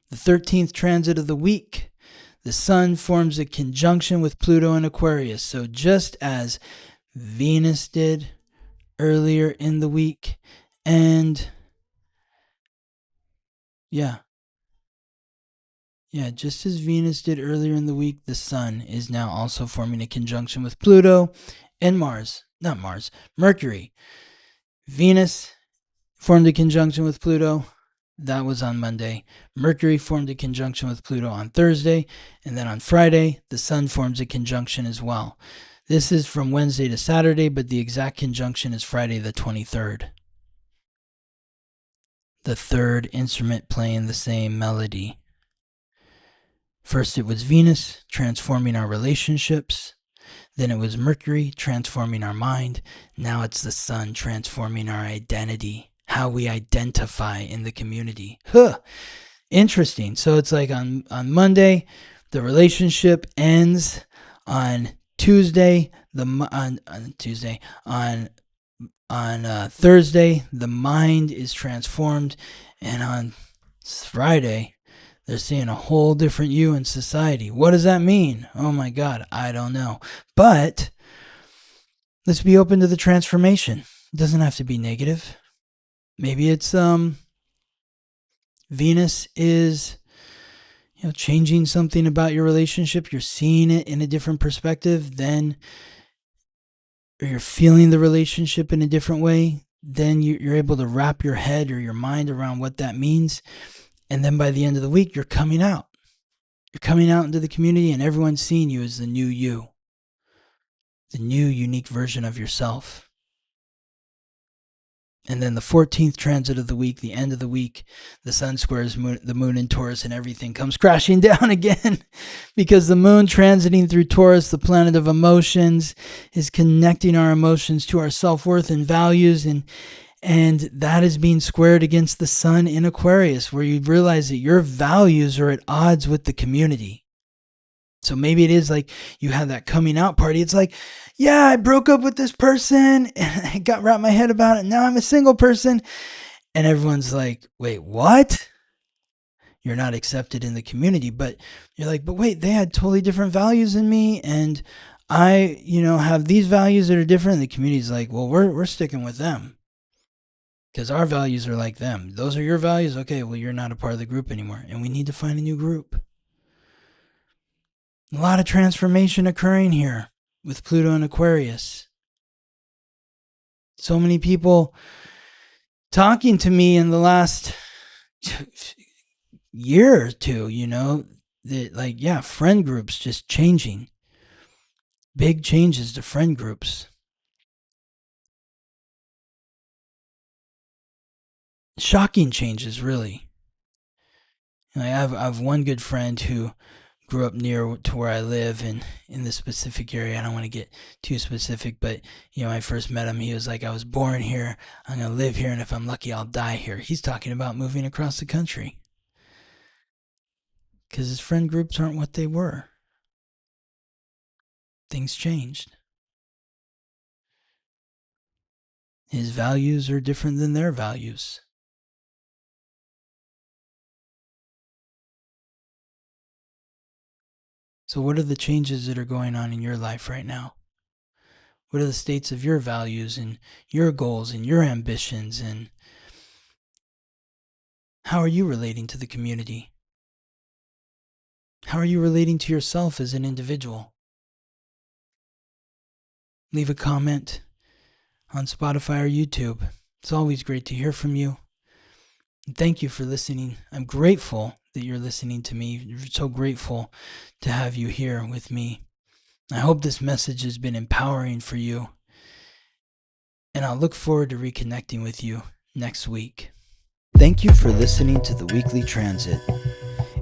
The 13th transit of the week, the Sun forms a conjunction with Pluto in Aquarius. So just as Venus did earlier in the week, and just as Venus did earlier in the week, the Sun is now also forming a conjunction with Pluto and Mercury. Venus formed a conjunction with Pluto. That was on Monday. Mercury formed a conjunction with Pluto on Thursday. And then on Friday, the Sun forms a conjunction as well. This is from Wednesday to Saturday, but the exact conjunction is Friday the 23rd. The third instrument playing the same melody. First it was Venus, transforming our relationships. Then it was Mercury, transforming our mind. Now it's the Sun, transforming our identity, how we identify in the community. Interesting. So it's like on Monday, the relationship ends. On Tuesday, on Thursday, the mind is transformed, and on Friday, they're seeing a whole different you in society. What does that mean? Oh my God, I don't know. But let's be open to the transformation. It doesn't have to be negative. Maybe it's Venus is changing something about your relationship. You're seeing it in a different perspective, then or you're feeling the relationship in a different way, then you're able to wrap your head or your mind around what that means. And then by the end of the week, you're coming out. You're coming out into the community and everyone's seeing you as the new you. The new unique version of yourself. And then the 14th transit of the week, the end of the week, the sun squares the moon in Taurus and everything comes crashing down again because the moon transiting through Taurus, the planet of emotions, is connecting our emotions to our self-worth and values. And that is being squared against the sun in Aquarius, where you realize that your values are at odds with the community. So maybe it is like you had that coming out party. It's like, yeah, I broke up with this person and I got wrapped my head about it. Now I'm a single person. And everyone's like, wait, what? You're not accepted in the community. But you're like, but wait, they had totally different values than me. And I, have these values that are different. And the community's like, well, we're sticking with them because our values are like them. Those are your values. Okay, well, you're not a part of the group anymore. And we need to find a new group. A lot of transformation occurring here with Pluto and Aquarius. So many people talking to me in the last year or two, that friend groups just changing. Big changes to friend groups. Shocking changes, really. I have one good friend who grew up near to where I live and in the specific area. I don't want to get too specific, but when I first met him, he was like, I was born here, I'm going to live here, and if I'm lucky, I'll die here. He's talking about moving across the country because his friend groups aren't what they were. Things changed. His values are different than their values. So what are the changes that are going on in your life right now? What are the states of your values and your goals and your ambitions, and how are you relating to the community? How are you relating to yourself as an individual? Leave a comment on Spotify or YouTube. It's always great to hear from you. And thank you for listening. I'm grateful that you're listening to me. I'm so grateful to have you here with me. I hope this message has been empowering for you. And I'll look forward to reconnecting with you next week. Thank you for listening to the weekly transit.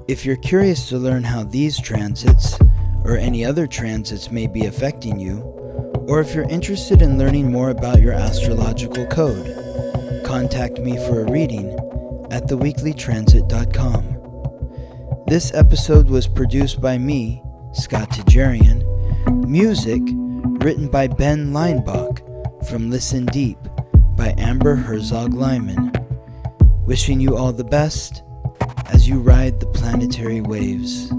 If you're curious to learn how these transits or any other transits may be affecting you, or if you're interested in learning more about your astrological code, contact me for a reading at theweeklytransit.com. This episode was produced by me, Scott Tajarian. Music written by Ben Leinbach from Listen Deep by Amber Herzog Lyman. Wishing you all the best as you ride the planetary waves.